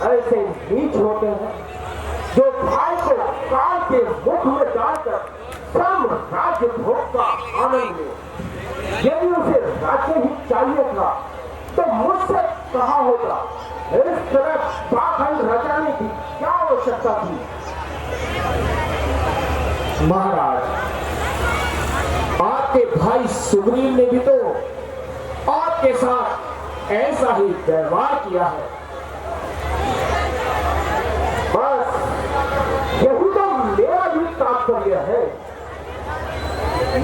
ऐसे नीच होते हैं जो भाई को काल के मुख में डालकर साम्राज्य भोग का आनंद ले। यदि उसे राज्य ही चाहिए था तो मुझसे कहा होगा। इस तरह पाखंड रचाने की क्या आवश्यकता थी? महाराज, आपके भाई सुग्रीव ने भी तो आपके साथ ऐसा ही व्यवहार किया है। बस यही तो मेरा भी तात्पर्य है।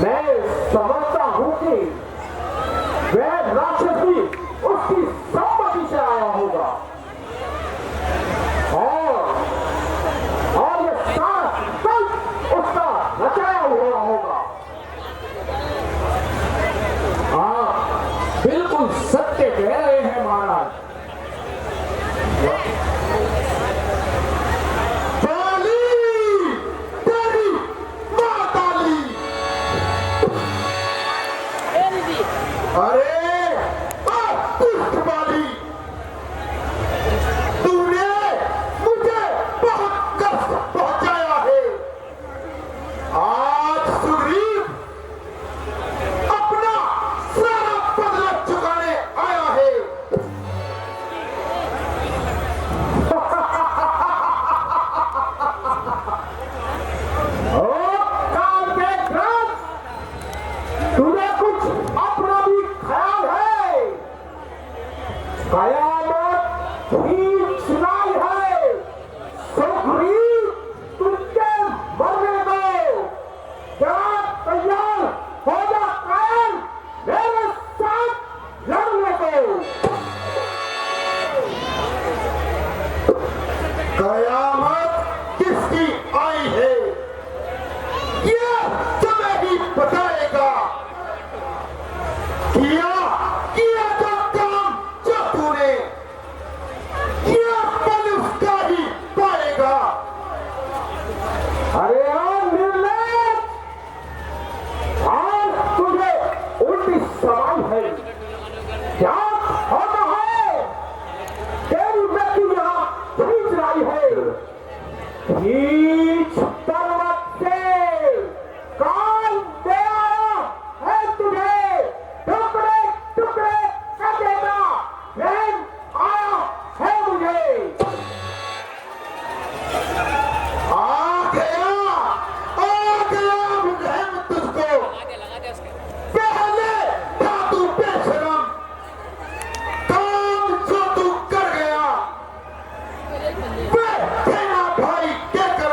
मैं समझता हूं कि वह राक्षस भी उसकी सम्मति से आया होगा और यह सारा कल्प उसका रचाया हुआ होगा। आप बिल्कुल सत्य कह रहे हैं महाराज। अरे पुष्टमाली, तूने मुझे बहुत कष्ट पहुंचाया है। आज सुग्रीव अपना सारा बदला चुकाने आया है। तुझे कुछ अपना भी ख्याल है? कयामत ठीक सुनाई है। सुग्रीव तुझके मरने दो। जरा तैयार हो जा कायल, मेरे साथ लड़ने को। कयामत किसकी आई है यह तुम्हें ही बताएगा। किया जो काम जो तूने किया फल उसका ही पाएगा। अरे निर्लज, आज तुझे उल्टी सवाल है। क्या होता है? तेरी बेटी यहाँ खींच रही है। खींच पर्वत से कान दे आया है तुझे। टुकड़े टुकड़े कर देना बहन आया है मुझे। आ गया मुझे तुझको। पहले था तू बेशरम, काम जो तू कर गया वह तेरा भाई क्या कर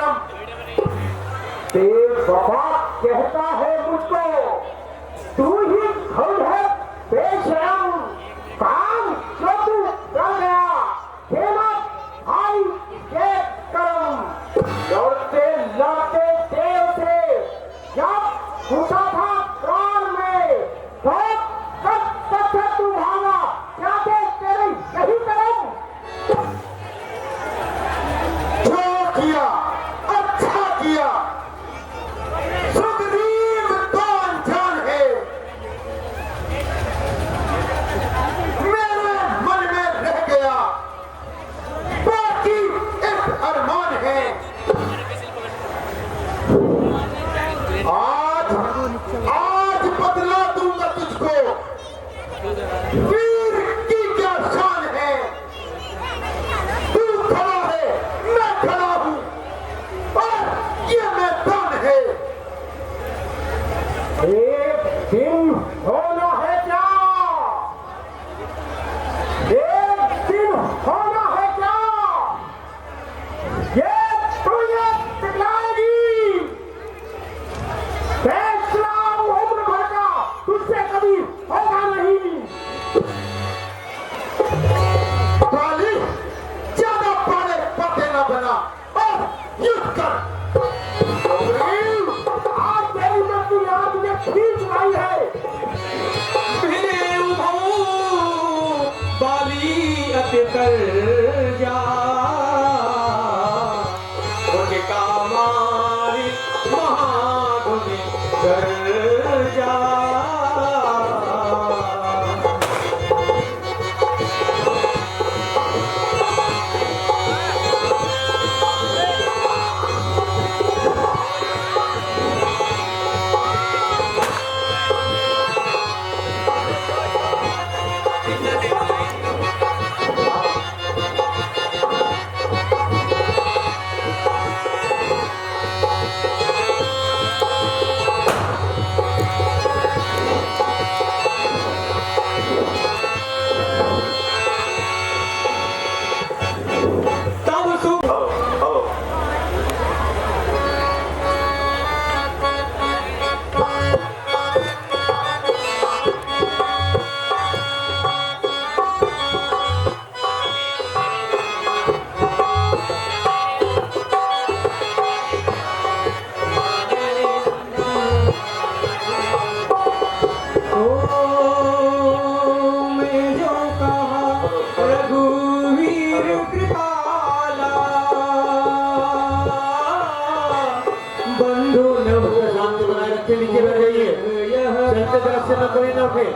से न कोई न उठे।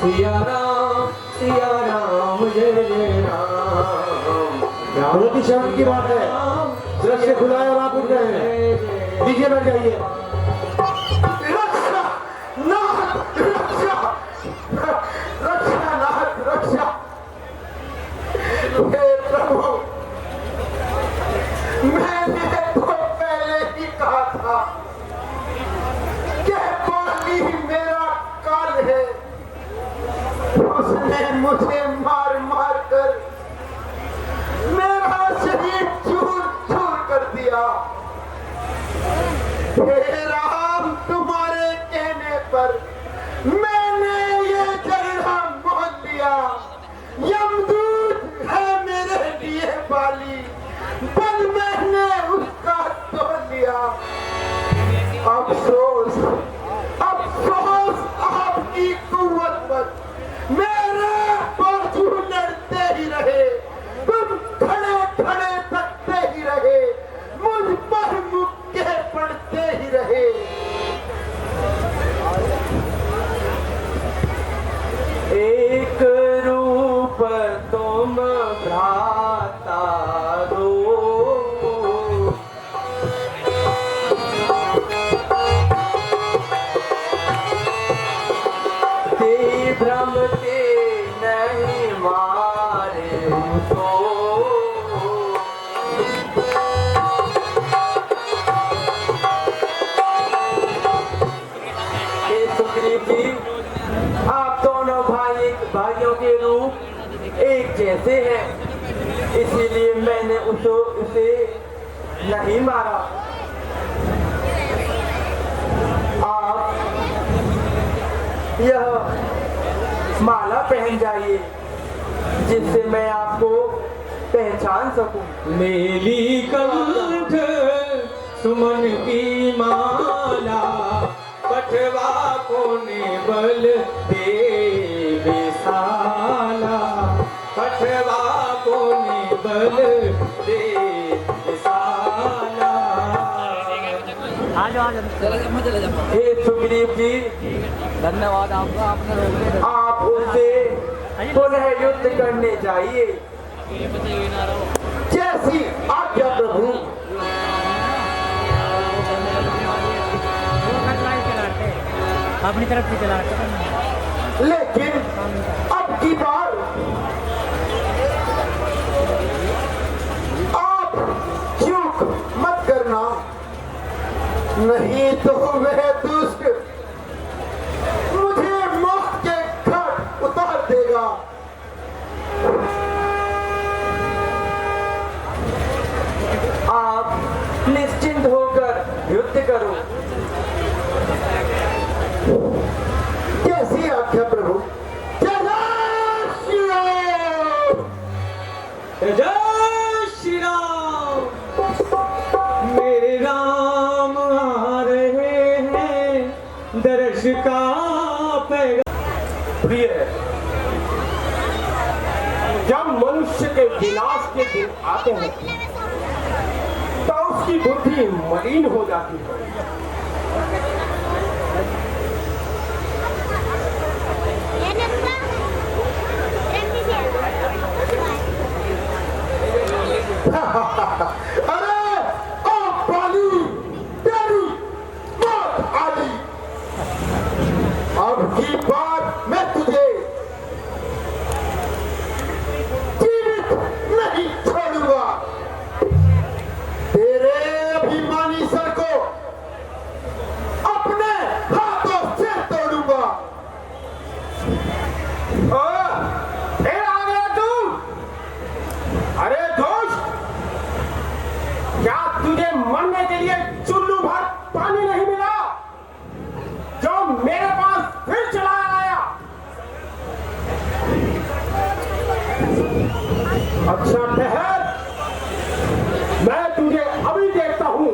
सिया राम जय जय राम। बहुत ही शर्म की बात है, दृश्य खुला है और आप उठ गए हैं। नीचे बैठ जाइए। रक्षा नाथ, रक्षा रक्षा नाथ, रक्षा। हे प्रभु, मैंने तो पहले ही कहा था कि पानी मेरा काल है। उसने मुझे मार मार कर मेरा शरीर चूर चूर कर दिया। हे राम, तुम्हारे कहने पर मैंने ये जगह मोल लिया। यमदूत है मेरे लिए बाली, पर मैंने उसका तोड़ लिया। अफसोस अफसोस आपकी कुव्वत पर मेरे बाजू लड़ते ही रहे। तुम खड़े खड़े तकते ही रहे, मुझ पर मुक्के पड़ते ही रहे। एक रूप तुम भ्राता दो, ते भ्रमते नहीं मारे तो। हे सुग्रीव जी, आप दोनों भाइयों के रूप एक जैसे हैं, इसीलिए मैंने उसे नहीं मारा। आप यह माला पहन जाइए, जिससे मैं आपको पहचान सकूं। मेली कंठ सुमन की माला, पठवा को ने बल दे विशाला, पठवा को ने बल दे विशाला। हे सुग्रीव जी, धन्यवाद आपका, आपने रोक दिया। आप उससे पुनः युद्ध करने जाइए। जैसी आज्ञा प्रभु। अपनी तरफ से चलाते। लेकिन अब की बार आप चूक मत करना, नहीं तो वह दुष्ट मुझे मौत के घाट उतार देगा। आप निश्चिंत होकर युद्ध करो। कैसी आज्ञा प्रभु। जय श्री राम। मेरे राम आ रहे हैं, दर्श का पैगाम। प्रिय, जब मनुष्य के विनाश के दिन आते हैं तो उसकी बुद्धि मलिन हो जाती है। अरे ओ बाली, तेरी मौत आली। अब की बार मैं तुझे जीवित नहीं छोड़ूंगा। तेरे अभिमानी सर को अपने हाथों से तोड़ूंगा। फिर आ गया तू? अरे दोस्त, क्या तुझे मरने के लिए चुल्लू भर पानी नहीं मिला जो मेरे पास फिर चला आया? अच्छा ठहर, मैं तुझे अभी देखता हूं।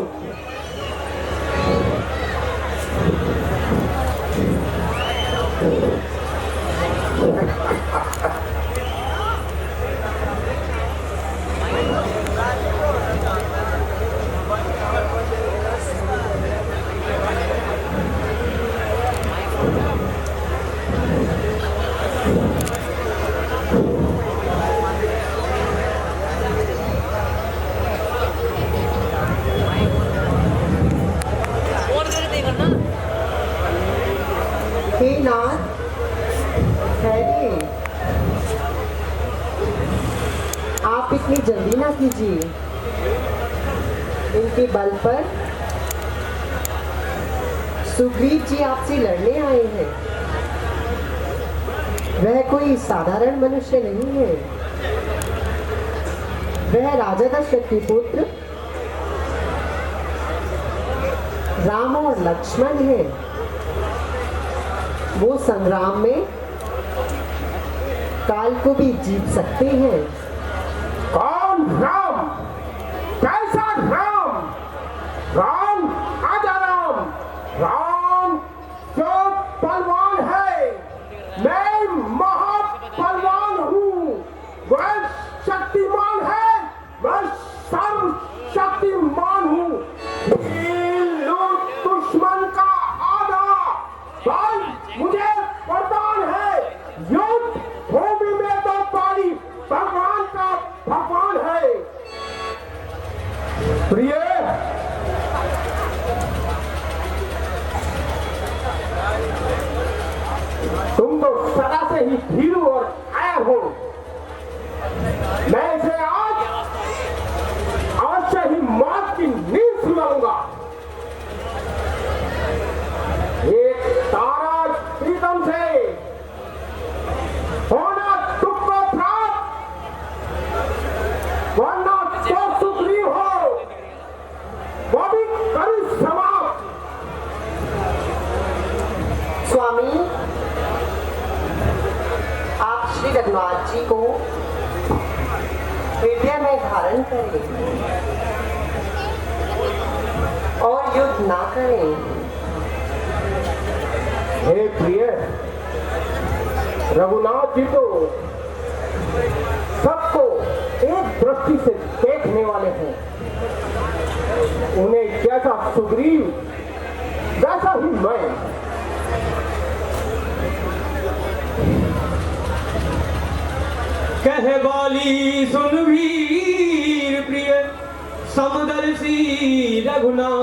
आप इतनी जल्दी ना कीजिए। इनके बल पर सुग्रीव जी आपसे लड़ने आए हैं। वह कोई साधारण मनुष्य नहीं है। वह राजा दशरथ के पुत्र राम और लक्ष्मण हैं। वो संग्राम में काल को भी जीत सकते हैं। कौन राम? कैसा राम? राम आजा राम। राम जो पहलवान है, मैं महापहलवान हूँ। वह शक्तिमान है, मैं सर्वशक्तिमान हूँ। दुश्मन का आधा बल मुझे वरदान है। युद्ध भूमि में तो पाली भगवान का भगवान है। प्रिय, तुम तो सदा से ही भीरू और कायर हो। मैं इसे आज अवश्य ही मौत की नींद सुनाऊंगा। एक तारा प्रीतम से होना दुख को प्राप्त, वरना तो सुग्रीव हो, वो भी करी समाप्त। स्वामी, आप श्री रघुनाथ जी को हृदय में धारण करें और युद्ध ना करें। हे प्रिय, रघुनाथ जी तो सबको एक दृष्टि से देखने वाले हैं। उन्हें जैसा सुग्रीव वैसा ही मैं। कह बाली सुन वीर प्रिय समदर्शी रघुनाथ।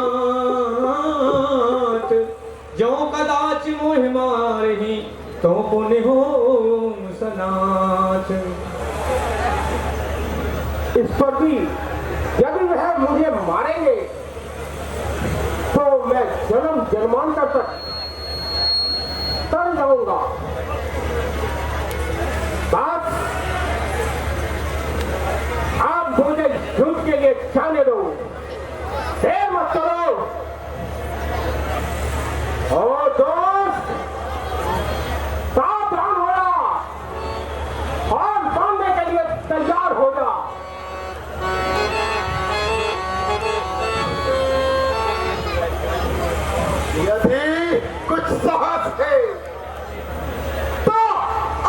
जो कदाच मोह मारही तो पुण्य हो सनाथ। इस पर भी यदि वह मुझे मारेंगे तो मैं जन्म जन्मांतर तक तर जाऊंगा। बस आप मुझे युद्ध के लिए जाने दो, देर मत करो। और दोस्त, सावधान हो जा और दौड़ने के लिए तैयार हो जा। यदि कुछ साहस है तो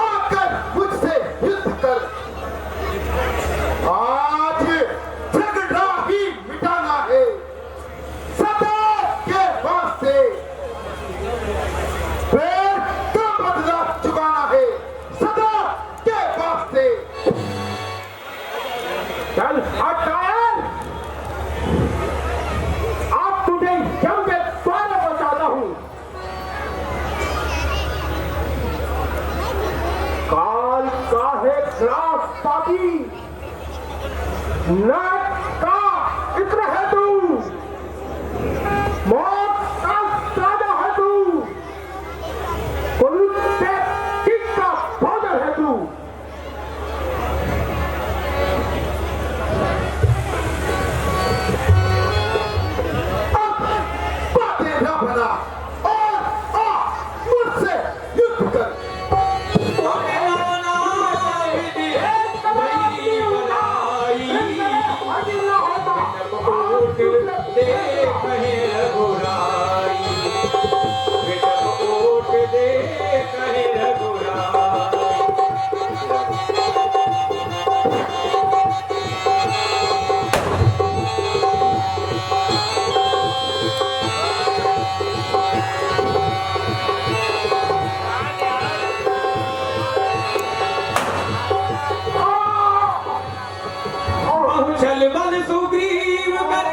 आकर मुझसे युद्ध कर। आज झगड़ा ही मिटाना है, सदा के वास्ते। फिर का बदला चुकाना है, सदा के वास्ते। चल हट कायर, आप तुझे जम के द्वारा बचाता हूं। काल का है ग्रास पापी, नरक का इत्र है तू, मौत का साजा है तू, कुल से किक का भोजन है तू। बातें न बना और आ मुझसे युद्ध कर। चल बल सुग्रीव कर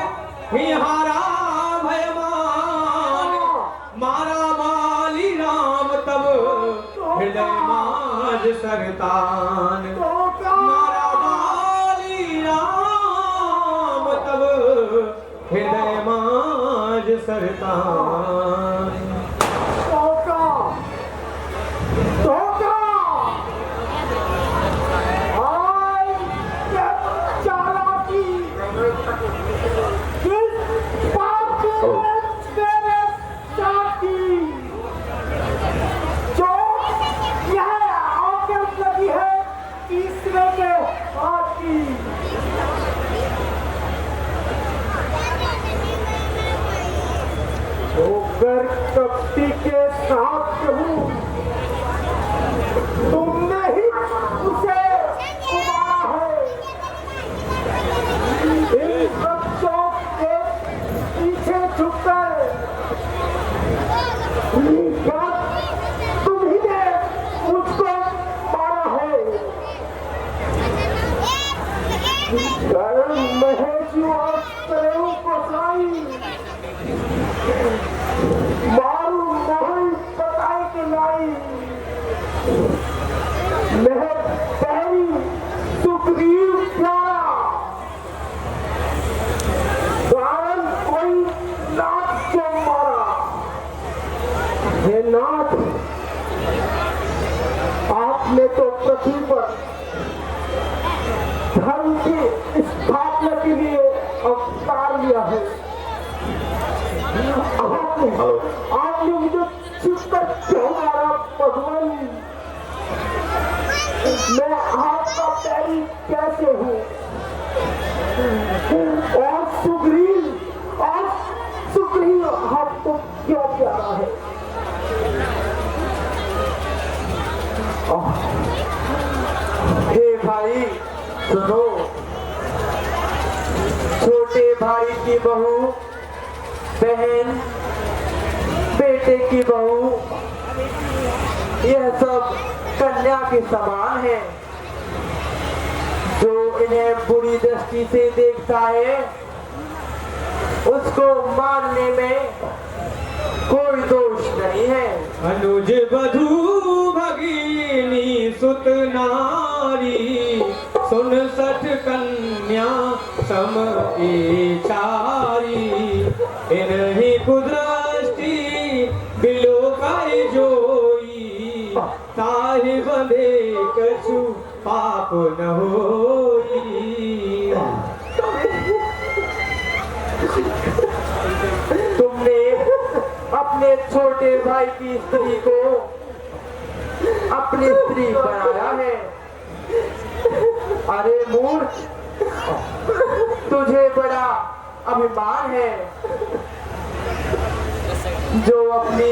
हारा भयमान। मारा माली राम तब हृदय माज सरतान। मारा माली सरतान। धोखा धोखा हाय क्या चालाकी किस पाप की मेरे साथी जो यह आंखें लगी है तीसरे के हाथ की होकर कपटी के साथ कहूं तुमने ही उसे उबारा है इन बच्चों के पीछे छुपकर तुम ही ने मुझको मारा है कारण महेशु और करेऊ को साई मारू मोहन बताए के लाई मैं पहली सुग्रीव प्यारा कारण कोई नाथ को मारा हे नाथ आपने तो पृथ्वी पर धर्म की स्थापना के लिए अवतार लिया है आपने मुझे छुपकर क्यों मारा भगवान मैं आपका पैरी कैसे हूँ और सुग्रीव आपको क्यों प्यारा है हे भाई सुनो, छोटे भाई की बहू, बहन, बेटे की बहू, यह सब कन्या के समान है। जो इन्हें बुरी दृष्टि से देखता है उसको मारने में कोई दोष नहीं है। अनुज वधू भगिनी सुत नारी, 69 कन्या सम चारी। इन्हीं कुदृष्टि बिलोकाई जोई, ताहि बंधे कछु पाप न होई। तुमने अपने छोटे भाई की स्त्री को अपनी स्त्री बनाया है। अरे मूर्ख, तुझे बड़ा अभिमान है जो अपनी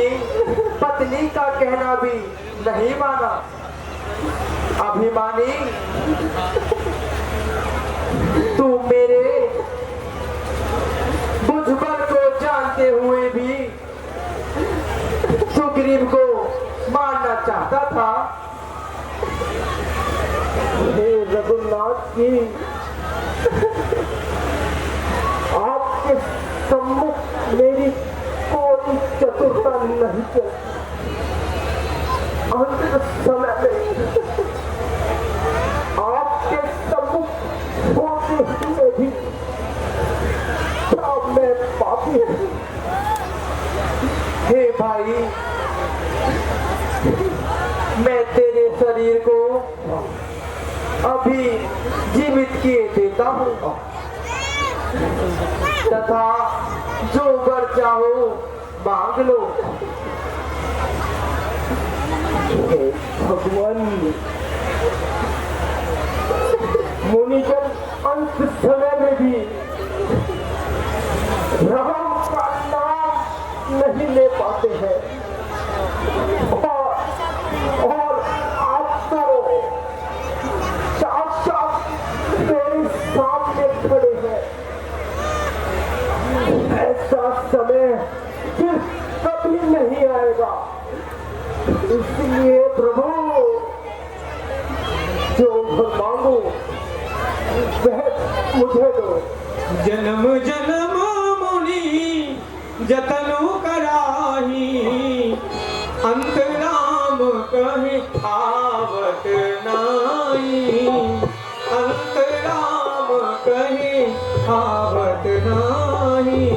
पत्नी का कहना भी नहीं माना। अभिमानी, तू मेरे बुझबर को जानते हुए भी सुग्रीव को मारना चाहता था। हे रघुनाथ जी, आपके सम्मुख मेरी कोई चतुरता नहीं चलती। अंत समय में आपके सम्मुख होते हुए भी अब मैं पापी हूँ। हे भाई, मैं तेरे शरीर को अभी जीवित किए देता हूँ तथा जो वर चाहो मांग लो। हे भगवान, मुनिजन अंत समय में भी राम का नाम नहीं ले पाते हैं और आप तो साक्षात मेरे सामने खड़े हैं। ऐसा समय फिर कभी नहीं आएगा, इसलिए प्रभु जो वर मांगो वह मुझे दो। जन्म जन्म मुनि जतनु कराही, अंतराम कहे आवत नाई। अंतराम कहे आवत नाही।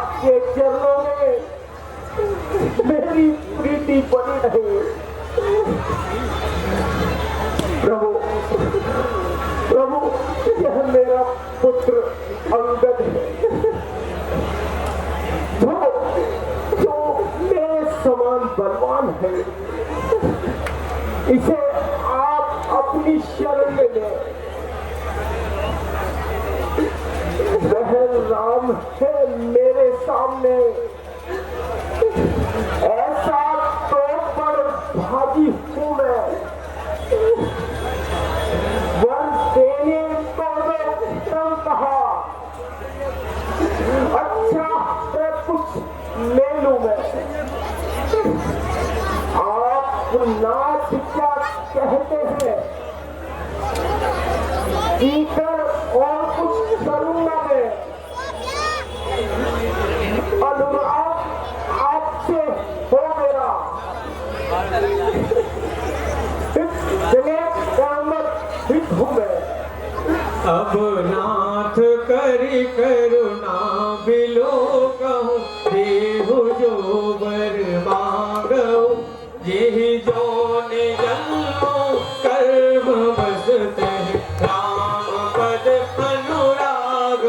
आपके चरणों में मेरी प्रीति बनी रहे। प्रभु प्रभु, यह मेरा पुत्र अंगद है, जो मेरे समान बलवान है। इसे आप अपनी शरण में लें। वह राम है मेरे सामने, ऐसा तो पर भागी हूं मैं। वर देने को मैं कहा, अच्छा मैं कुछ ले लूं मैं। आप नाथ क्या कहते हैं, जीकर और कुछ करूंगा मैं। अनुराग आपसे हो मेरा, हित हूं मैं। अब नाथ करी करुणा बिलो कहूँ, देहु जो बर मांगो, यही जो निजन्मो कर्म बसते राम पद अनुराग।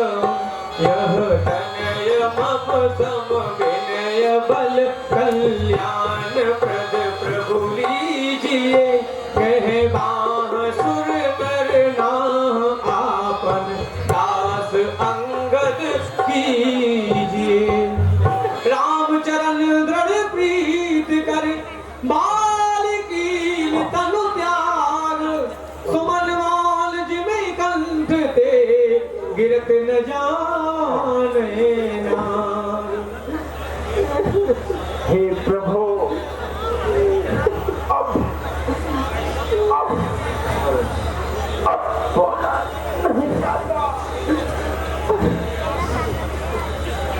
यह तनय मम सम विनय बल कल्याण प्रद प्रभु लीजिए, कह बाँसुर करना आपन दास अंगद कीजिए। रामचरण दृढ़ प्रीत कर बाल की तनु त्याग, सुमन माल जिमे कंठ ते गिरत न जाने नाम। हे प्रभु, अब बोला नहीं जाता।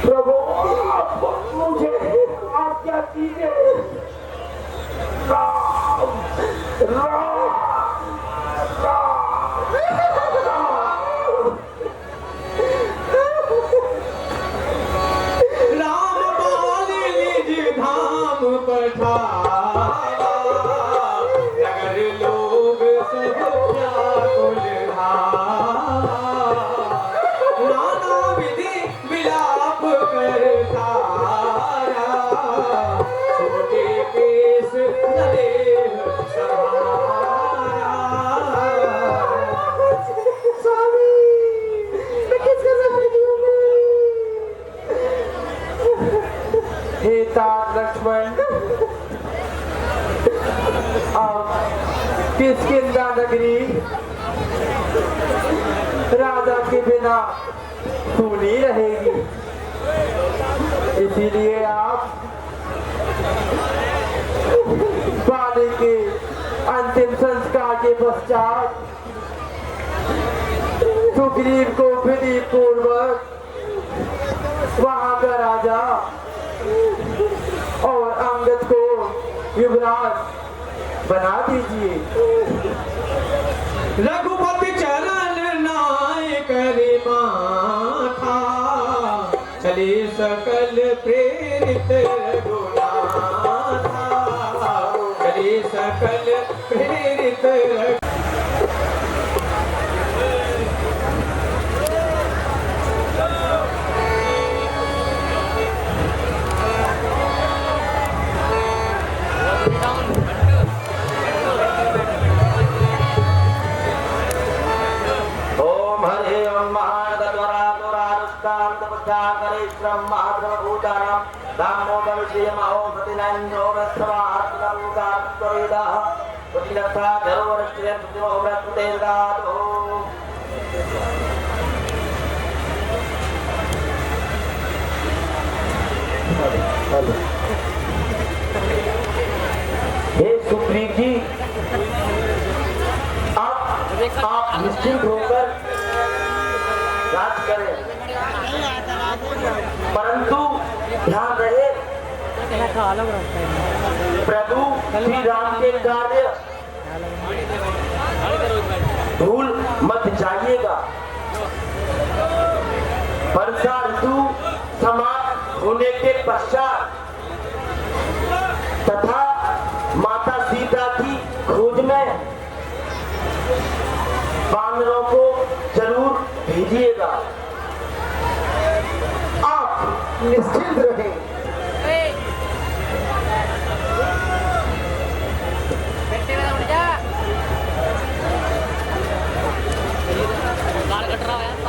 प्रभु, अब मुझे आज्ञा दीजिए। राम राम राम बाल निज धाम पठावा, नगर लोग सब व्याकुल धावा। नाना विधि विलाप करता, छोटे केस नदेह सहारा। स्वामी, मैं किसका सफर करूंगी? हे तात लक्ष्मण, आप किसकिंदा नगरी राजा के बिना सुनी रहेगी, इसीलिए आप बाली के अंतिम संस्कार के पश्चात सुग्रीव को विधि पूर्वक वहां का राजा और अंगद को युवराज बना दीजिए। रघुपति चरण नाय करे माथा, चले सकल प्रेरित रघुनाथा, चले सकल प्रेरित हे सुग्रीव जी, आप निश्चिंत होकर राज करें, परंतु ध्यान रहे प्रभु श्री राम के कार्य भूल मत जाइएगा। वर्षा ऋतु समाप्त होने के पश्चात तथा माता सीता की खोज में वानरों को जरूर भेजिएगा। आप निश्चिंत रहें। गाल कट रहा है